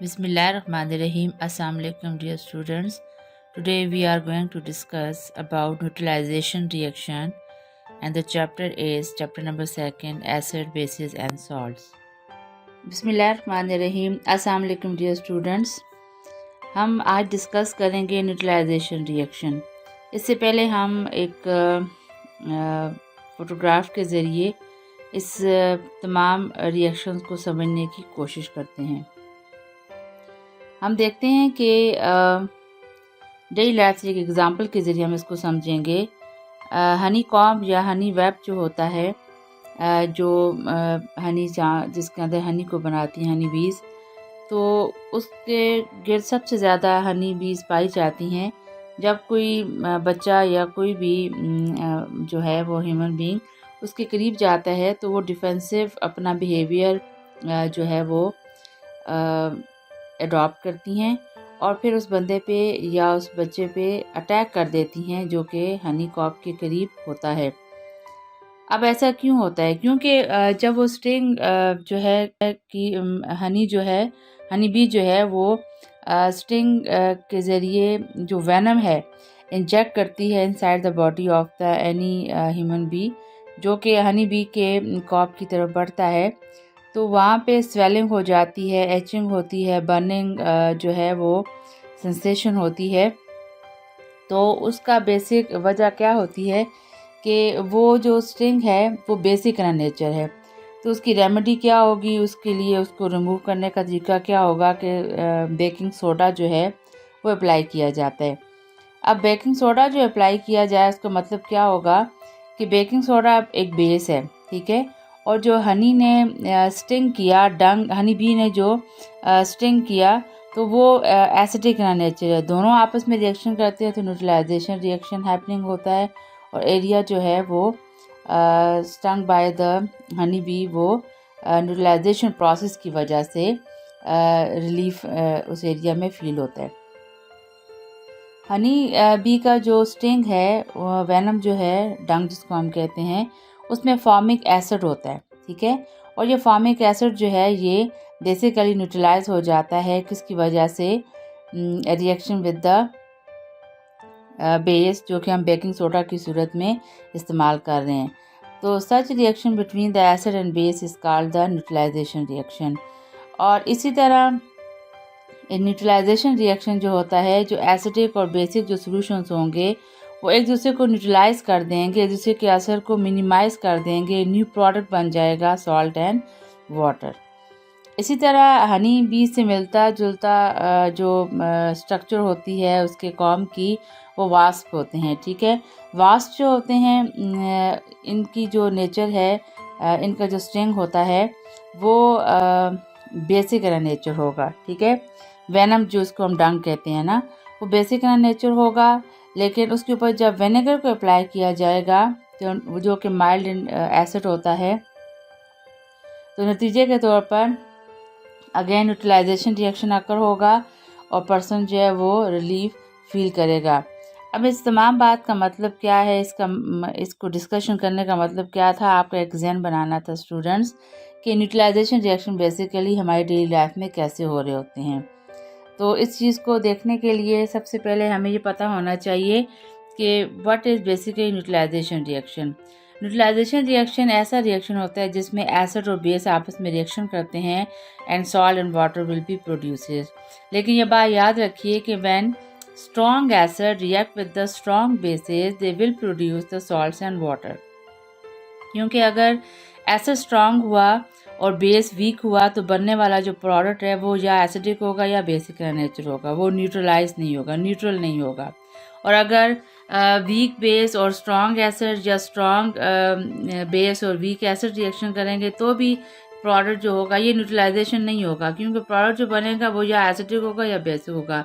Bismillahirrahmanirrahim. Assalamu alaikum dear students. Today we are going to discuss about neutralization reaction and the chapter is chapter number 2 acid bases and salts. Bismillahirrahmanirrahim. Assalamu alaikum dear students. हम आज discuss करेंगे neutralisation reaction. इससे पहले हम एक photograph के ज़रिए इस तमाम रिएक्शंस को समझने की कोशिश करते हैं। हम देखते हैं कि डेली लाइफ से एक एग्ज़ाम्पल के ज़रिए हम इसको समझेंगे। हनी कॉम्ब या हनी वेब जो होता है, जो हनी जिसके अंदर हनी को बनाती हैं हनी बीज़, तो उसके गिर्द सबसे ज़्यादा हनी बीज़ पाई जाती हैं जब कोई बच्चा या कोई भी जो है वो ह्यूमन बीइंग उसके करीब जाता है, तो वो डिफेंसिव अपना बिहेवियर जो है वो अडॉप्ट करती हैं और फिर उस बंदे पे या उस बच्चे पे अटैक कर देती हैं जो कि हनी कॉम्ब के करीब होता है। अब ऐसा क्यों होता है? क्योंकि जब वो स्टिंग जो है कि हनी जो है हनी बी जो है वो स्टिंग के ज़रिए जो वेनम है इंजेक्ट करती है inside the body of the any human be, जो कि हनी बी के कॉम्ब की तरफ बढ़ता है, तो वहाँ पे स्वेलिंग हो जाती है, एचिंग होती है, बर्निंग जो है वो सेंसेशन होती है। तो उसका बेसिक वजह क्या होती है कि वो जो स्टिंग है वो बेसिक इन नेचर है। तो उसकी रेमेडी क्या होगी? उसके लिए उसको रिमूव करने का तरीका क्या होगा कि बेकिंग सोडा जो है वो अप्लाई किया जाता है। अब बेकिंग सोडा जो अप्लाई किया जाए उसका मतलब क्या होगा कि बेकिंग सोडा एक बेस है, ठीक है, और जो हनी ने स्टिंग किया, डंग हनी बी ने जो स्टिंग किया, तो वो एसिडिक इन नेचर है। दोनों आपस में रिएक्शन करते हैं तो न्यूट्रलाइजेशन रिएक्शन हैपनिंग होता है और एरिया जो है वो stung by the honey bee वो न्यूट्रलाइजेशन प्रोसेस की वजह से रिलीफ उस एरिया में फील होता है। हनी बी का जो स्टिंग है, वेनम जो है, डंग जिसको हम कहते हैं, उसमें फॉर्मिक एसिड होता है, ठीक है, और ये फॉर्मिक एसिड जो है ये बेसिकली न्यूट्रलाइज हो जाता है किसकी वजह से? रिएक्शन विद द बेस, जो कि हम बेकिंग सोडा की सूरत में इस्तेमाल कर रहे हैं। तो such reaction between the acid and base is called the neutralization reaction. और इसी तरह न्यूट्रलाइजेशन रिएक्शन जो होता है, जो एसिडिक और बेसिक जो सॉल्यूशंस होंगे वो एक दूसरे को न्यूट्रलाइज कर देंगे, एक दूसरे के असर को मिनिमाइज कर देंगे, न्यू प्रोडक्ट बन जाएगा सॉल्ट एंड वाटर। इसी तरह हनी बी से मिलता जुलता जो स्ट्रक्चर होती है उसके कॉम्ब की, वो वास्प होते हैं, ठीक है। वास्प जो होते हैं इनकी जो नेचर है, इनका जो स्ट्रिंग होता है वो बेसिक इन नेचर होगा, ठीक है। वेनम जो उसको हम डंग कहते हैं ना, वो बेसिक इन नेचर होगा, लेकिन उसके ऊपर जब विनेगर को अप्लाई किया जाएगा तो जो कि माइल्ड एसिड होता है, तो नतीजे के तौर पर अगेन न्यूट्रलाइजेशन रिएक्शन अकर होगा और पर्सन जो है वो रिलीफ फील करेगा। अब इस तमाम बात का मतलब क्या है? इसको डिस्कशन करने का मतलब क्या था? आपका एक जहन बनाना था स्टूडेंट्स कि न्यूट्रलाइजेशन रिएक्शन बेसिकली हमारी डेली लाइफ में कैसे हो रहे होते हैं। तो इस चीज़ को देखने के लिए सबसे पहले हमें ये पता होना चाहिए कि what is basically neutralization reaction. Neutralization reaction ऐसा रिएक्शन होता है जिसमें एसिड और बेस आपस में रिएक्शन करते हैं and salt and water will be produces. लेकिन ये बात याद रखिए कि when strong acid react with the strong bases they will produce the salts and water. क्योंकि अगर एसिड स्ट्रॉन्ग हुआ और बेस वीक हुआ तो बनने वाला जो प्रोडक्ट है वो या एसिडिक होगा या बेसिक नेचर होगा, वो न्यूट्रलाइज नहीं होगा, न्यूट्रल नहीं होगा। और अगर वीक बेस और स्ट्रॉन्ग एसिड या स्ट्रॉन्ग बेस और वीक एसिड रिएक्शन करेंगे तो भी प्रोडक्ट जो होगा ये न्यूट्रलाइजेशन नहीं होगा, क्योंकि प्रोडक्ट जो बनेगा वो या एसिडिक होगा या बेसिक होगा।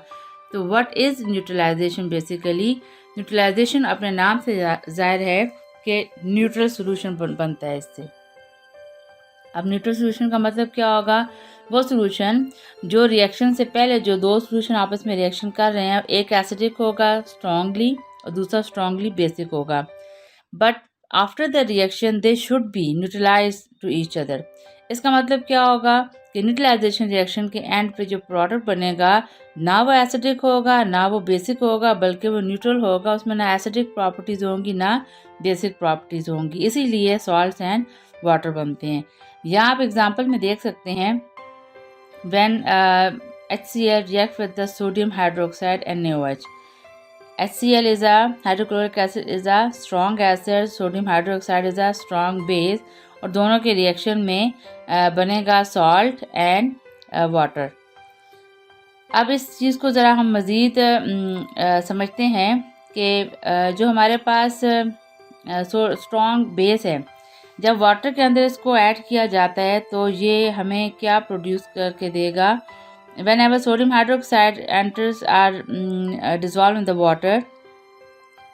तो what is neutralization? Basically neutralization अपने नाम से जाहिर है कि न्यूट्रल सोल्यूशन बनता है इससे। अब न्यूट्रल सोल्यूशन का मतलब क्या होगा? वो सोल्यूशन जो रिएक्शन से पहले जो दो सोल्यूशन आपस में रिएक्शन कर रहे हैं, एक एसिडिक होगा स्ट्रांगली और दूसरा स्ट्रांगली बेसिक होगा, but after the reaction they should be neutralize to each other. इसका मतलब क्या होगा कि न्यूट्रलाइजेशन रिएक्शन के एंड पे जो प्रोडक्ट बनेगा ना वो एसिडिक होगा ना वो बेसिक होगा, बल्कि वो न्यूट्रल होगा। उसमें ना एसिडिक प्रॉपर्टीज़ होंगी ना बेसिक प्रॉपर्टीज़ होंगी। इसीलिए सॉल्ट्स एंड वाटर बनते हैं। यहाँ आप एग्जांपल में देख सकते हैं, when HCl react with the sodium hydroxide and NaOH. HCl is a hydrochloric acid is a strong acid, sodium hydroxide is a strong base, और दोनों के रिएक्शन में बनेगा सॉल्ट एंड वाटर। अब इस चीज़ को ज़रा हम मज़ीद समझते हैं कि जो हमारे पास स्ट्रॉन्ग बेस है, जब वाटर के अंदर इसको ऐड किया जाता है तो ये हमें क्या प्रोड्यूस करके देगा। Whenever sodium hydroxide enters are dissolved in the water,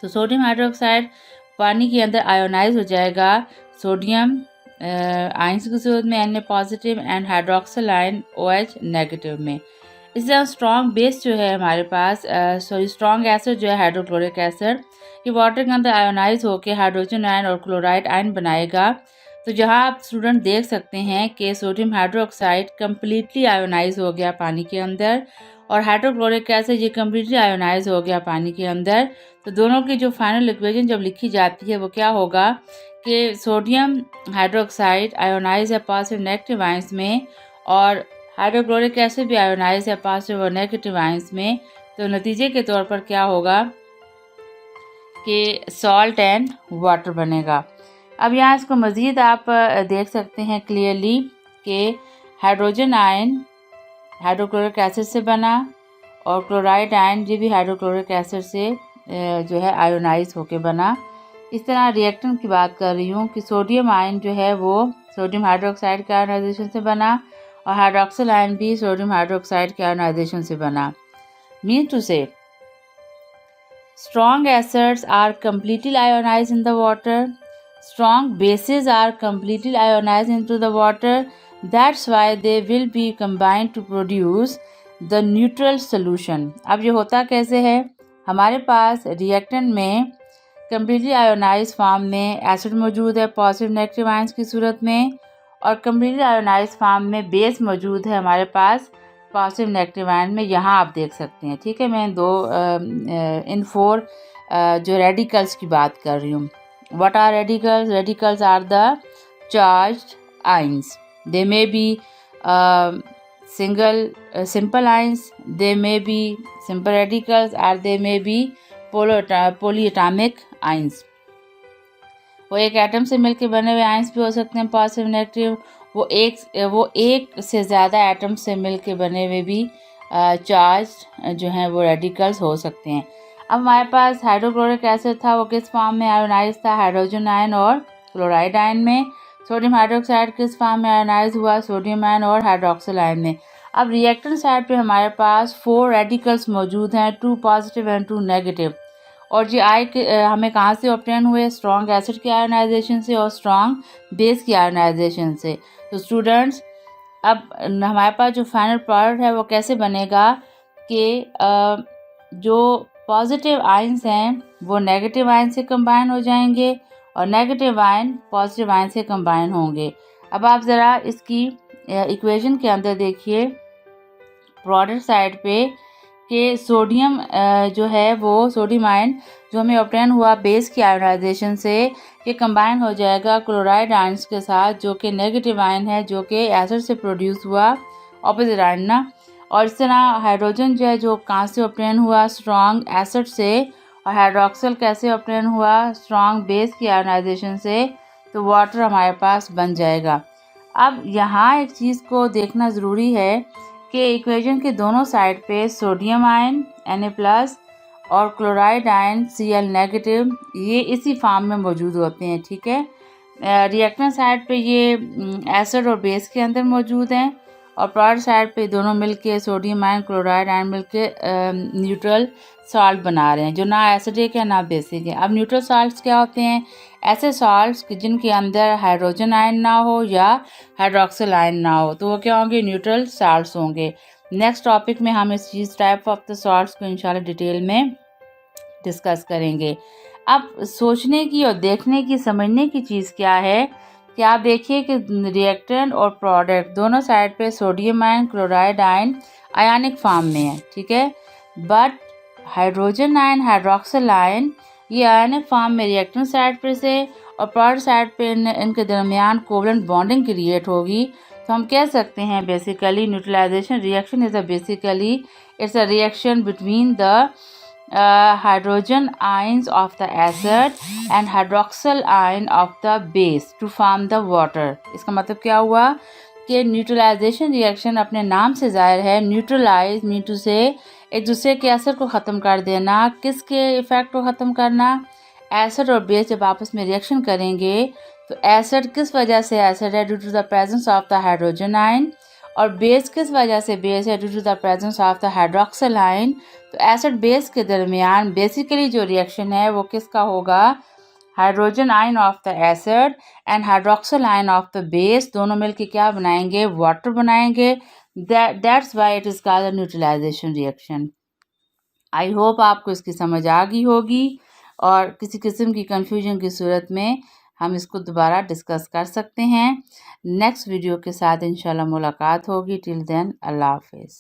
तो सोडियम हाइड्रोक्साइड पानी के अंदर आयोनाइज हो जाएगा सोडियम आयंस की सूरत में Na positive and hydroxyl ion OH negative में। इसलिए स्ट्रॉन्ग बेस जो है हमारे पास स्ट्रॉन्ग एसिड जो है हाइड्रोक्लोरिक एसिड, ये वाटर के अंदर आयोनाइज होकर हाइड्रोजन आयन और क्लोराइड आयन बनाएगा। तो जहाँ आप स्टूडेंट देख सकते हैं कि सोडियम हाइड्रोक्साइड कम्प्लीटली आयोनाइज हो गया पानी के अंदर और हाइड्रोक्लोरिक एसिड ये कम्प्लीटली आयोनाइज हो गया पानी के अंदर। तो दोनों की जो फाइनल इक्वेशन जब लिखी जाती है वो क्या होगा कि सोडियम हाइड्रोक्साइड आयोनाइज है पॉजिटिव नेगेटिव आयंस में और हाइड्रोक्लोरिक एसिड भी आयोनाइज है पॉजिटिव और नेगेटिव आयंस में। तो नतीजे के तौर पर क्या होगा कि सॉल्ट एंड वाटर बनेगा। अब यहाँ इसको मज़ीद आप देख सकते हैं क्लियरली कि हाइड्रोजन आयन हाइड्रोक्लोरिक एसिड से बना और क्लोराइड आयन ये भी हाइड्रोक्लोरिक एसिड से जो है आयोनाइज होके बना। इस तरह रिएक्टेंट की बात कर रही हूँ कि सोडियम आयन जो है वो सोडियम हाइड्रोक्साइड के आयोनाइजेशन से बना और हाइड्रोक्सिल आयन भी सोडियम हाइड्रोक्साइड के आयोनाइजेशन से बना। मीन टू से strong acids are completely ionized in the water, strong bases are completely ionized into the water. That's why they will be combined to produce the neutral solution. अब ये होता कैसे है, हमारे पास रिएक्टेंट में कम्प्लीटली आयोनाइज फॉर्म में acid मौजूद है पॉजिटिव नेगेटिव आयंस की सूरत में और कम्प्लीटली आयोनाइज फॉर्म में बेस मौजूद है हमारे पास पॉजिटिव नेगेटिव आयन में। यहाँ आप देख सकते हैं, ठीक है। मैं इन फोर जो रेडिकल्स की बात कर रही हूँ। What are radicals? Radicals are the charged ions. They may be simple ions, they may be simple radicals or they may be polyatomic ions. वो एक एटम से मिलकर बने हुए आयंस भी हो सकते हैं पॉजिटिव नेगेटिव, वो एक से ज़्यादा एटम से मिलकर बने हुए भी चार्ज जो हैं वो रेडिकल्स हो सकते हैं। अब हमारे पास हाइड्रोक्लोरिक एसिड था, वो किस फॉर्म में आयोनाइज था? हाइड्रोजन आयन और क्लोराइड आयन में। सोडियम हाइड्रोक्साइड किस फॉर्म में आयोनाइज हुआ? सोडियम आयन और हाइड्रोक्सिल आयन में। अब रिएक्टेंट साइड पे हमारे पास 4 रेडिकल्स मौजूद हैं, 2 पॉजिटिव एंड 2 नेगेटिव। और ये हमें कहाँ से ऑब्टेन हुए? स्ट्रॉन्ग एसिड की आयोनाइजेशन से और स्ट्रॉन्ग बेस की आयोनाइजेशन से। तो स्टूडेंट्स अब हमारे पास जो फाइनल प्रोडक्ट है वो कैसे बनेगा कि जो पॉजिटिव आयंस हैं वो नेगेटिव आयन से कंबाइन हो जाएंगे और नेगेटिव आयन पॉजिटिव आयन से कंबाइन होंगे। अब आप ज़रा इसकी इक्वेशन के अंदर देखिए प्रोडक्ट साइड पे कि सोडियम जो है वो सोडियम आयन जो हमें ऑब्टेन हुआ बेस की आयोनाइजेशन से, ये कंबाइन हो जाएगा क्लोराइड आयंस के साथ जो कि नेगेटिव आयन है जो कि एसिड से प्रोड्यूस हुआ ऑपोजिट आयन ना। और इस तरह हाइड्रोजन जो है जो कहाँ से ऑब्टेन हुआ? स्ट्रॉन्ग एसिड से। और हाइड्रोक्सिल कैसे ऑब्टेन हुआ? स्ट्रॉन्ग बेस की आयोनाइजेशन से। तो वाटर हमारे पास बन जाएगा। अब यहाँ एक चीज़ को देखना ज़रूरी है कि इक्वेशन के दोनों साइड पे सोडियम आयन Na+ और क्लोराइड आयन Cl नेगेटिव ये इसी फॉर्म में मौजूद होते हैं, ठीक है। रिएक्टेंट साइड पे ये एसिड और बेस के अंदर मौजूद हैं और प्रोडक्ट साइड पे दोनों मिलके सोडियम आयन क्लोराइड आयन मिलके न्यूट्रल सॉल्ट बना रहे हैं जो ना एसिडिक है ना बेसिक है। अब न्यूट्रल सॉल्ट्स क्या होते हैं? ऐसे सॉल्ट्स जिनके अंदर हाइड्रोजन आयन ना हो या हाइड्रोक्सिल आयन ना हो, तो वो क्या होंगे? न्यूट्रल सॉल्ट्स होंगे। नेक्स्ट टॉपिक में हम इस टाइप ऑफ द सॉल्ट्स को इंशाल्लाह डिटेल में डिस्कस करेंगे। अब सोचने की और देखने की, समझने की चीज़ क्या है कि आप देखिए कि रिएक्टेंट और प्रोडक्ट दोनों साइड पे sodium ion, chloride ion ionic form में है, ठीक है। But hydrogen ion, hydroxyl ion ये आयनिक फॉर्म में रिएक्टेंट साइड पे से और प्रोडक्ट साइड पे इनके दरमियान कोवलेंट बॉन्डिंग क्रिएट होगी। तो हम कह सकते हैं basically neutralization reaction is basically it's a reaction between the hydrogen ions of the acid and hydroxyl ion of the base to form the water। इसका मतलब क्या हुआ कि न्यूट्रलाइजेशन रिएक्शन अपने नाम से ज़ाहिर है। न्यूट्रलाइज मीन टू से एक दूसरे के असर को ख़त्म कर देना। किसके इफ़ेक्ट को ख़त्म करना? एसिड और बेस जब आपस में रिएक्शन करेंगे तो एसिड किस वजह से एसिड है? Due to the presence of the hydrogen ion. और बेस किस वजह से बेस है? Due to the presence of the hydroxyl ion. तो एसिड बेस के दरमियान बेसिकली जो रिएक्शन है वो किसका होगा? Hydrogen ion of the acid and hydroxyl ion of the base दोनों मिलकर क्या बनाएंगे? वाटर बनाएंगे। That's why it is called neutralization reaction. I hope आपको इसकी समझ आ गई होगी और किसी किस्म की कंफ्यूजन की सूरत में हम इसको दोबारा डिस्कस कर सकते हैं। नेक्स्ट वीडियो के साथ इंशाल्लाह मुलाकात होगी। टिल देन अल्लाह हाफिज़।